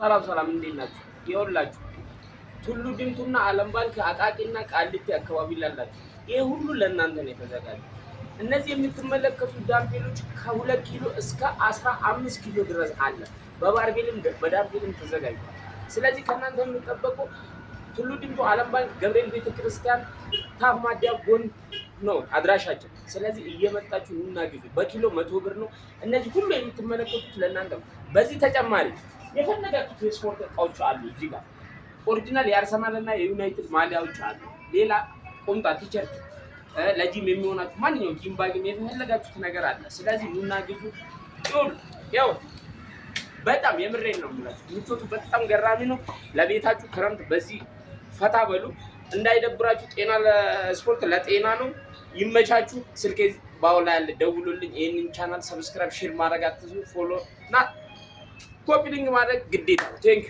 ሰላም እንዴት ናችሁ? ይኸውላችሁ ቱሉ ዲምቱና ዓለም ባንክ አቃቂና ቃሊቲ አካባቢ ላላችሁ ይሄ ሁሉ ለእናንተ ነው የተዘጋጀው። እነዚህ የምትመለከቱት ዳምፔሎች ከ2 ኪሎ እስከ 15 ኪሎ ድረስ አለ። በባርቤልም በዳምፔልም ተዘጋጅቷል። ስለዚህ ከእናንተ የሚጠበቀው ቱሉ ዲምቱ ዓለም ባንክ ገብርኤል ቤተክርስቲያን ታፍ ማዲያ ጎን ነው አድራሻችን። ስለዚህ እየመጣችሁ ኑና ግዙ። በኪሎ 100 ብር ነው። እነዚህ ሁሉ የምትመለከቱት ለእናንተ ነው። በዚህ ተጨማሪ የፈለጋችሁት የስፖርት እቃዎች አሉ። እዚህ ጋር ኦሪጂናል የአርሰናል እና የዩናይትድ ማሊያዎች አሉ። ሌላ ቁምጣ፣ ቲሸርት ለጂም የሚሆናችሁ ማንኛውም ጂም ባግም የፈለጋችሁት ነገር አለ። ስለዚህ ኑና ግዙ። ያው በጣም የምሬን ነው የምላችሁ። ምቾቱ በጣም ገራሚ ነው። ለቤታችሁ ክረምት በዚህ ፈታ በሉ። እንዳይደብራችሁ። ጤና ለስፖርት ለጤና ነው። ይመቻችሁ። ስልኬ ባውላ ያለ ደውሉልኝ። ይሄንን ቻናል ሰብስክራይብ፣ ሼር ማድረግ አትርሱ። ፎሎ እና ኮፒ ሊንክ ማድረግ ግዴታ ነው። ቴንክ